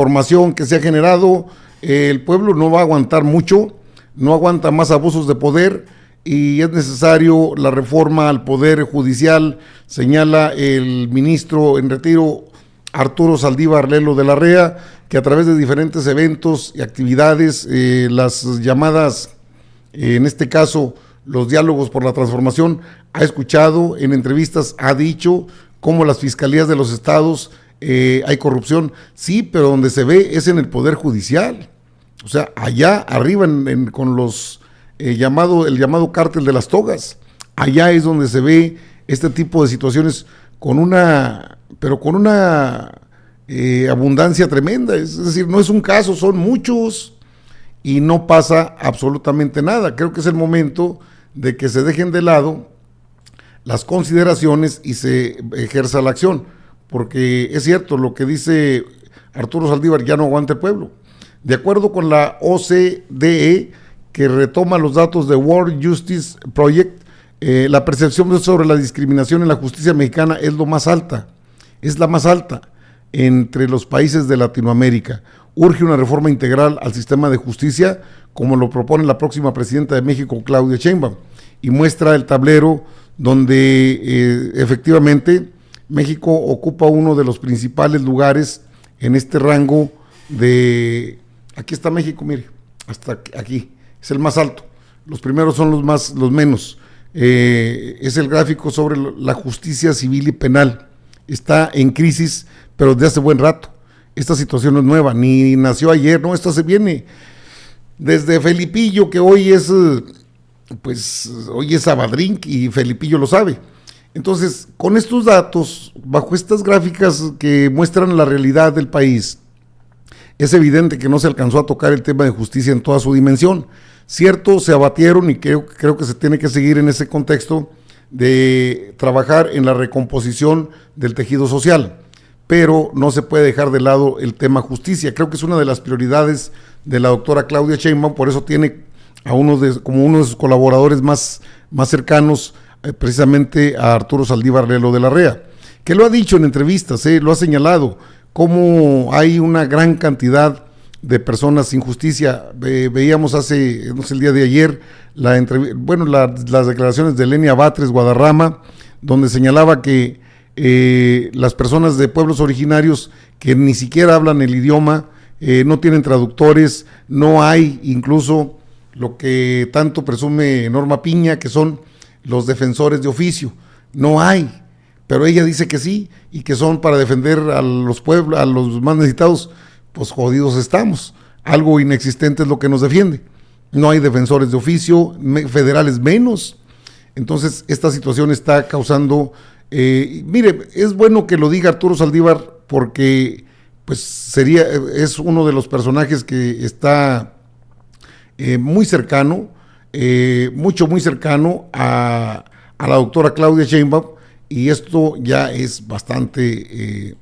Información que se ha generado, el pueblo no va a aguantar mucho, no aguanta más abusos de poder y es necesario la reforma al Poder Judicial, señala el ministro en retiro Arturo Saldívar Lelo de la Rea, que a través de diferentes eventos y actividades, las llamadas, en este caso, los diálogos por la transformación, ha escuchado en entrevistas, ha dicho cómo las fiscalías de los estados hay corrupción, sí, pero donde se ve es en el Poder Judicial, o sea, allá arriba con los el llamado cártel de las togas, allá es donde se ve este tipo de situaciones con una abundancia tremenda, es decir, no es un caso, son muchos y no pasa absolutamente nada. Creo que es el momento de que se dejen de lado las consideraciones y se ejerza la acción, porque es cierto lo que dice Arturo Saldívar, ya no aguanta el pueblo. De acuerdo con la OCDE, que retoma los datos de World Justice Project, la percepción sobre la discriminación en la justicia mexicana es la más alta entre los países de Latinoamérica. Urge una reforma integral al sistema de justicia, como lo propone la próxima presidenta de México, Claudia Sheinbaum, y muestra el tablero donde efectivamente México ocupa uno de los principales lugares en este rango de... Aquí está México, mire, hasta aquí, es el más alto. Los primeros son los menos. Es el gráfico sobre la justicia civil y penal. Está en crisis, pero desde hace buen rato. Esta situación no es nueva, ni nació ayer, no, esto se viene desde Felipillo, que hoy es Sabadrín y Felipillo lo sabe. Entonces, con estos datos, bajo estas gráficas que muestran la realidad del país, es evidente que no se alcanzó a tocar el tema de justicia en toda su dimensión. Cierto, se abatieron y creo que se tiene que seguir en ese contexto de trabajar en la recomposición del tejido social, pero no se puede dejar de lado el tema justicia. Creo que es una de las prioridades de la doctora Claudia Sheinbaum, por eso tiene a como uno de sus colaboradores más cercanos, precisamente a Arturo Saldívar Lelo de la Rea, que lo ha dicho en entrevistas, lo ha señalado, cómo hay una gran cantidad de personas sin justicia. Veíamos el día de ayer, las declaraciones de Lenia Batres Guadarrama, donde señalaba que las personas de pueblos originarios que ni siquiera hablan el idioma, no tienen traductores, no hay incluso lo que tanto presume Norma Piña, que son los defensores de oficio, no hay. Pero ella dice que sí, y que son para defender a los pueblos, a los más necesitados. Pues jodidos estamos, algo inexistente es lo que nos defiende, no hay defensores de oficio, federales menos. Entonces esta situación está causando, mire, es bueno que lo diga Arturo Saldívar, porque pues es uno de los personajes que está muy cercano, muy cercano a la doctora Claudia Sheinbaum, y esto ya es bastante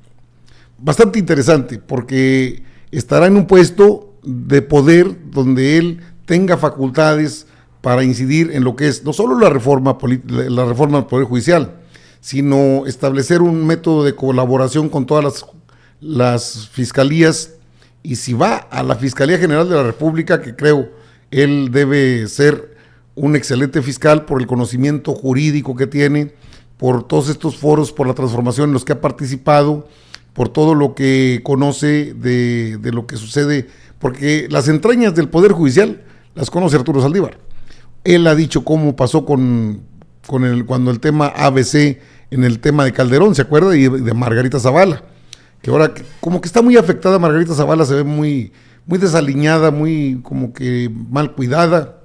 interesante, porque estará en un puesto de poder donde él tenga facultades para incidir en lo que es no solo la reforma al Poder Judicial, sino establecer un método de colaboración con todas las fiscalías, y si va a la Fiscalía General de la República, que creo él debe ser un excelente fiscal por el conocimiento jurídico que tiene, por todos estos foros, por la transformación en los que ha participado, por todo lo que conoce de lo que sucede, porque las entrañas del Poder Judicial las conoce Arturo Saldívar. Él ha dicho cómo pasó cuando el tema ABC, en el tema de Calderón, ¿se acuerda? Y de Margarita Zavala, que ahora como que está muy afectada Margarita Zavala, se ve muy desaliñada, muy como que mal cuidada.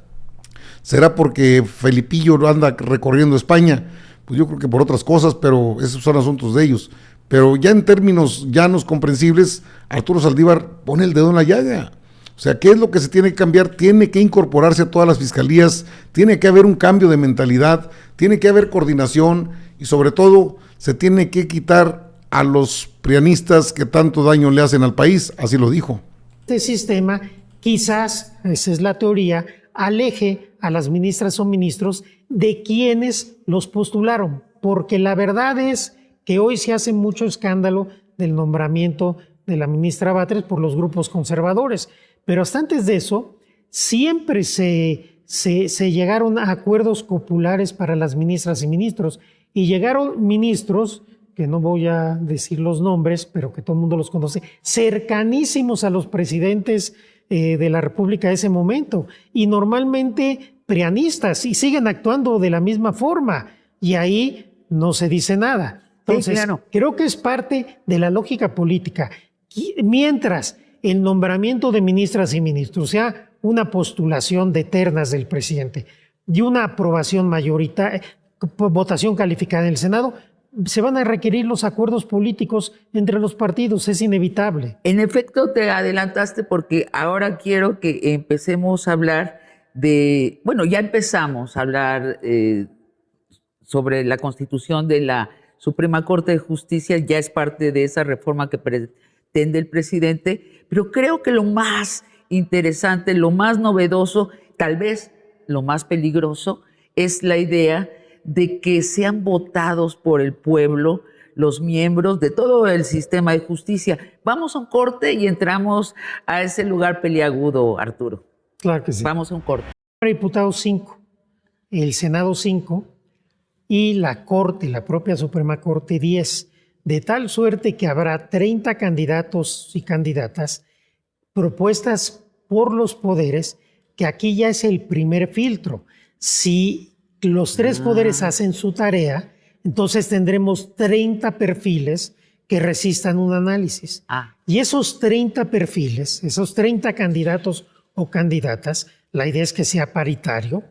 ¿Será porque Felipillo lo anda recorriendo España? Pues yo creo que por otras cosas, pero esos son asuntos de ellos. Pero ya en términos llanos, comprensibles, Arturo Saldívar pone el dedo en la llaga. O sea, ¿qué es lo que se tiene que cambiar? Tiene que incorporarse a todas las fiscalías, tiene que haber un cambio de mentalidad, tiene que haber coordinación, y sobre todo se tiene que quitar a los prianistas que tanto daño le hacen al país, así lo dijo. Este sistema, quizás, esa es la teoría, aleje a las ministras o ministros de quienes los postularon, porque la verdad es que hoy se hace mucho escándalo del nombramiento de la ministra Batres por los grupos conservadores. Pero hasta antes de eso, siempre se llegaron a acuerdos populares para las ministras y ministros. Y llegaron ministros, que no voy a decir los nombres, pero que todo el mundo los conoce, cercanísimos a los presidentes de la República de ese momento. Y normalmente prianistas, y siguen actuando de la misma forma. Y ahí no se dice nada. Entonces, sí, claro. Creo que es parte de la lógica política. Mientras el nombramiento de ministras y ministros sea una postulación de ternas del presidente y una aprobación mayoritaria, votación calificada en el Senado, se van a requerir los acuerdos políticos entre los partidos, es inevitable. En efecto, te adelantaste porque ahora quiero que empecemos a hablar ya empezamos a hablar sobre la constitución de la Suprema Corte de Justicia, ya es parte de esa reforma que pretende el presidente, pero creo que lo más interesante, lo más novedoso, tal vez lo más peligroso, es la idea de que sean votados por el pueblo los miembros de todo el sistema de justicia. Vamos a un corte y entramos a ese lugar peliagudo, Arturo. Claro que sí. Vamos a un corte. Diputados 5, el Senado 5 y la Corte, la propia Suprema Corte 10, de tal suerte que habrá 30 candidatos y candidatas propuestas por los poderes, que aquí ya es el primer filtro. Si los tres poderes hacen su tarea, entonces tendremos 30 perfiles que resistan un análisis. Y esos 30 perfiles, esos 30 candidatos o candidatas, la idea es que sea paritario,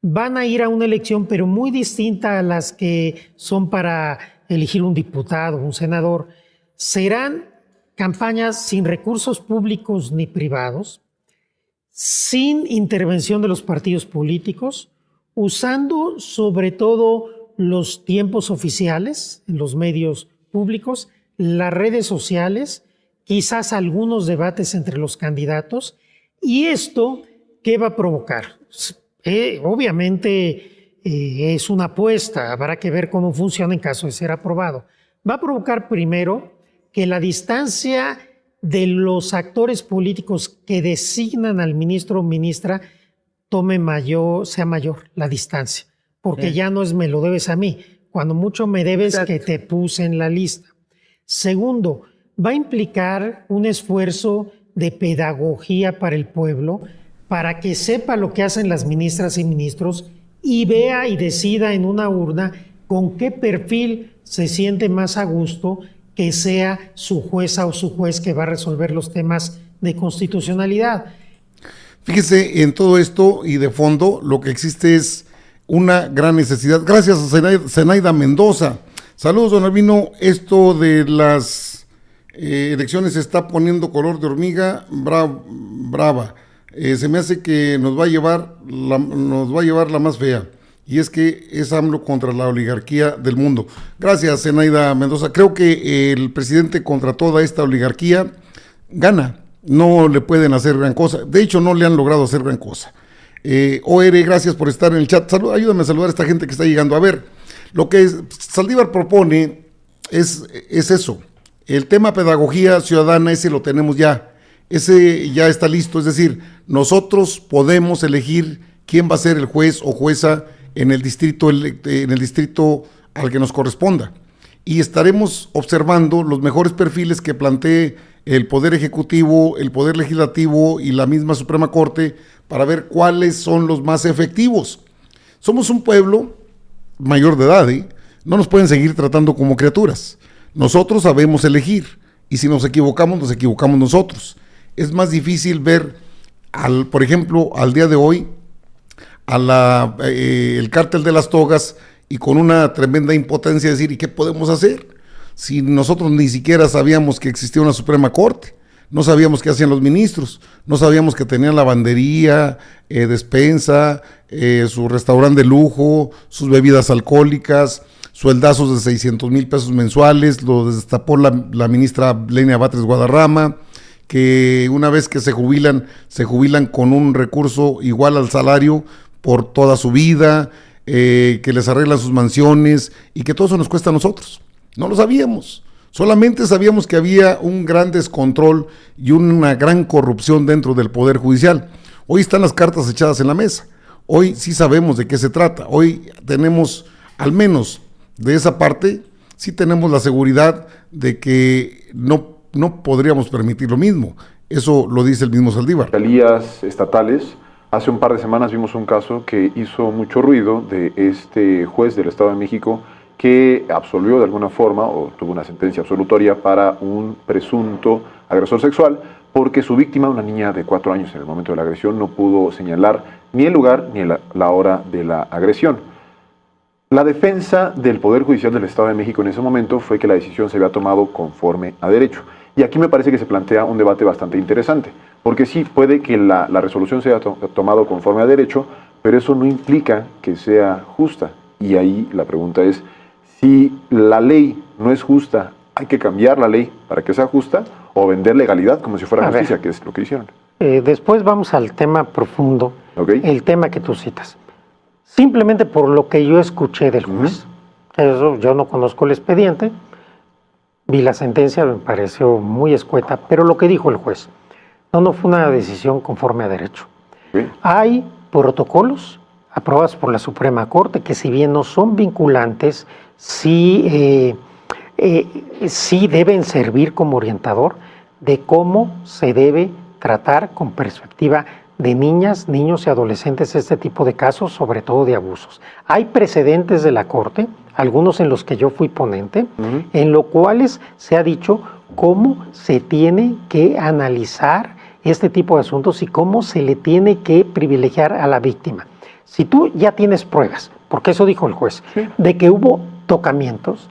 van a ir a una elección, pero muy distinta a las que son para elegir un diputado, un senador. Serán campañas sin recursos públicos ni privados, sin intervención de los partidos políticos, usando sobre todo los tiempos oficiales en los medios públicos, las redes sociales, quizás algunos debates entre los candidatos. ¿Y esto qué va a provocar? Obviamente es una apuesta, habrá que ver cómo funciona en caso de ser aprobado. Va a provocar primero que la distancia de los actores políticos que designan al ministro o ministra sea mayor la distancia, porque ya no es me lo debes a mí, cuando mucho me debes que te puse en la lista. Segundo, va a implicar un esfuerzo de pedagogía para el pueblo, para que sepa lo que hacen las ministras y ministros y vea y decida en una urna con qué perfil se siente más a gusto que sea su jueza o su juez que va a resolver los temas de constitucionalidad. Fíjese, en todo esto y de fondo, lo que existe es una gran necesidad. Gracias a Zenaida Mendoza. Saludos, don Albino. Esto de las elecciones se está poniendo color de hormiga brava. Se me hace que nos va a llevar la más fea. Y es que es AMLO contra la oligarquía del mundo. Gracias, Zenaida Mendoza. Creo que el presidente contra toda esta oligarquía gana. No le pueden hacer gran cosa. De hecho, no le han logrado hacer gran cosa. OR, gracias por estar en el chat. Ayúdame a saludar a esta gente que está llegando. A ver, lo que Saldívar propone es eso. El tema pedagogía ciudadana, ese lo tenemos ya. Ese ya está listo. Es decir, nosotros podemos elegir quién va a ser el juez o jueza en el distrito al que nos corresponda. Y estaremos observando los mejores perfiles que plantee el Poder Ejecutivo, el Poder Legislativo y la misma Suprema Corte para ver cuáles son los más efectivos. Somos un pueblo mayor de edad, no nos pueden seguir tratando como criaturas. Nosotros sabemos elegir y si nos equivocamos nosotros. Es más difícil ver, por ejemplo, al día de hoy, el cártel de las togas y con una tremenda impotencia decir, ¿y qué podemos hacer? Si nosotros ni siquiera sabíamos que existía una Suprema Corte, no sabíamos qué hacían los ministros, no sabíamos que tenían lavandería, despensa, su restaurante de lujo, sus bebidas alcohólicas, sueldazos de 600,000 pesos mensuales, lo destapó la ministra Lenia Batres Guadarrama, que una vez que se jubilan con un recurso igual al salario por toda su vida, que les arreglan sus mansiones y que todo eso nos cuesta a nosotros. No lo sabíamos. Solamente sabíamos que había un gran descontrol y una gran corrupción dentro del Poder Judicial. Hoy están las cartas echadas en la mesa. Hoy sí sabemos de qué se trata. Hoy tenemos, al menos de esa parte, sí tenemos la seguridad de que no podríamos permitir lo mismo. Eso lo dice el mismo Saldívar. Fiscalías estatales, hace un par de semanas vimos un caso que hizo mucho ruido de este juez del Estado de México que absolvió de alguna forma o tuvo una sentencia absolutoria para un presunto agresor sexual porque su víctima, una niña de 4 años en el momento de la agresión, no pudo señalar ni el lugar ni la hora de la agresión. La defensa del Poder Judicial del Estado de México en ese momento fue que la decisión se había tomado conforme a derecho. Y aquí me parece que se plantea un debate bastante interesante, porque sí, puede que la resolución se haya tomado conforme a derecho, pero eso no implica que sea justa. Y ahí la pregunta es, si la ley no es justa, ¿hay que cambiar la ley para que sea justa o vender legalidad como si fuera justicia, que es lo que hicieron? Después vamos al tema profundo, el tema que tú citas. Simplemente por lo que yo escuché del juez, eso, yo no conozco el expediente, vi la sentencia, me pareció muy escueta, pero lo que dijo el juez, no fue una decisión conforme a derecho. Hay protocolos aprobados por la Suprema Corte que, si bien no son vinculantes, sí deben servir como orientador de cómo se debe tratar con perspectiva de niñas, niños y adolescentes este tipo de casos, sobre todo de abusos. Hay precedentes de la Corte, algunos en los que yo fui ponente, en los cuales se ha dicho cómo se tiene que analizar este tipo de asuntos y cómo se le tiene que privilegiar a la víctima. Si tú ya tienes pruebas, porque eso dijo el juez, de que hubo tocamientos,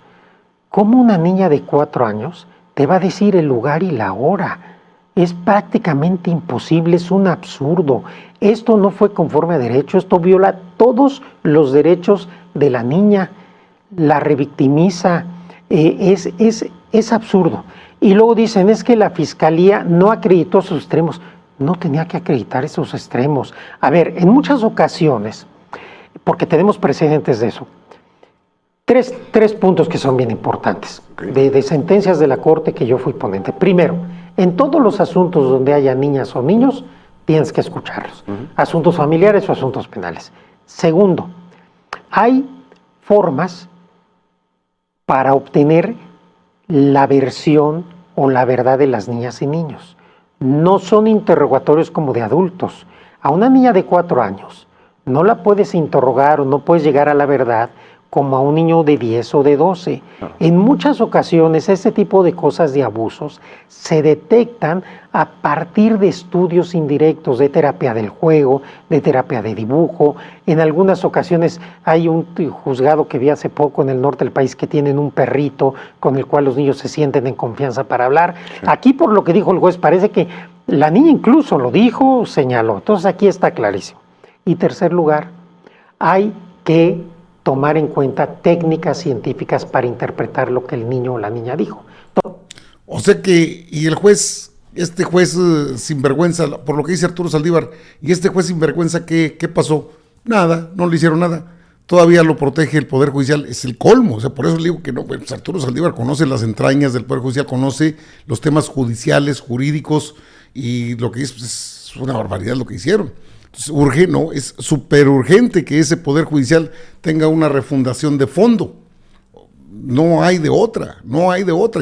¿cómo una niña de 4 años te va a decir el lugar y la hora? Es prácticamente imposible, es un absurdo. Esto no fue conforme a derecho, esto viola todos los derechos de la niña, la revictimiza, es absurdo. Y luego dicen, es que la Fiscalía no acreditó esos extremos. No tenía que acreditar esos extremos. A ver, en muchas ocasiones, porque tenemos precedentes de eso, tres puntos que son bien importantes, de sentencias de la Corte que yo fui ponente. Primero, en todos los asuntos donde haya niñas o niños, tienes que escucharlos. Asuntos familiares o asuntos penales. Segundo, hay formas para obtener la versión o la verdad de las niñas y niños. No son interrogatorios como de adultos. A una niña de 4 años no la puedes interrogar o no puedes llegar a la verdad como a un niño de 10 o de 12. En muchas ocasiones este tipo de cosas de abusos se detectan a partir de estudios indirectos de terapia del juego, de terapia de dibujo. En algunas ocasiones hay un juzgado que vi hace poco en el norte del país que tienen un perrito con el cual los niños se sienten en confianza para hablar. Aquí, por lo que dijo el juez, parece que la niña incluso lo dijo, señaló. Entonces aquí está clarísimo. Y tercer lugar, hay que tomar en cuenta técnicas científicas para interpretar lo que el niño o la niña dijo. O sea que, y el juez, este juez sinvergüenza, por lo que dice Arturo Saldívar, y este juez sinvergüenza, ¿qué pasó? Nada, no le hicieron nada. Todavía lo protege el Poder Judicial, es el colmo. O sea, por eso le digo que no, pues Arturo Saldívar conoce las entrañas del Poder Judicial, conoce los temas judiciales, jurídicos, y lo que es una barbaridad lo que hicieron. Entonces, es súper urgente que ese Poder Judicial tenga una refundación de fondo. No hay de otra,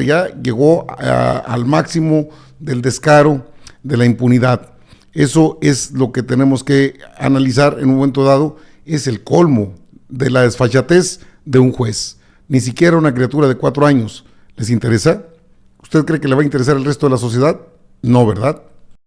ya llegó al máximo del descaro, de la impunidad. Eso es lo que tenemos que analizar en un momento dado, es el colmo de la desfachatez de un juez. Ni siquiera una criatura de 4 años. ¿Les interesa? ¿Usted cree que le va a interesar al resto de la sociedad? No, ¿verdad?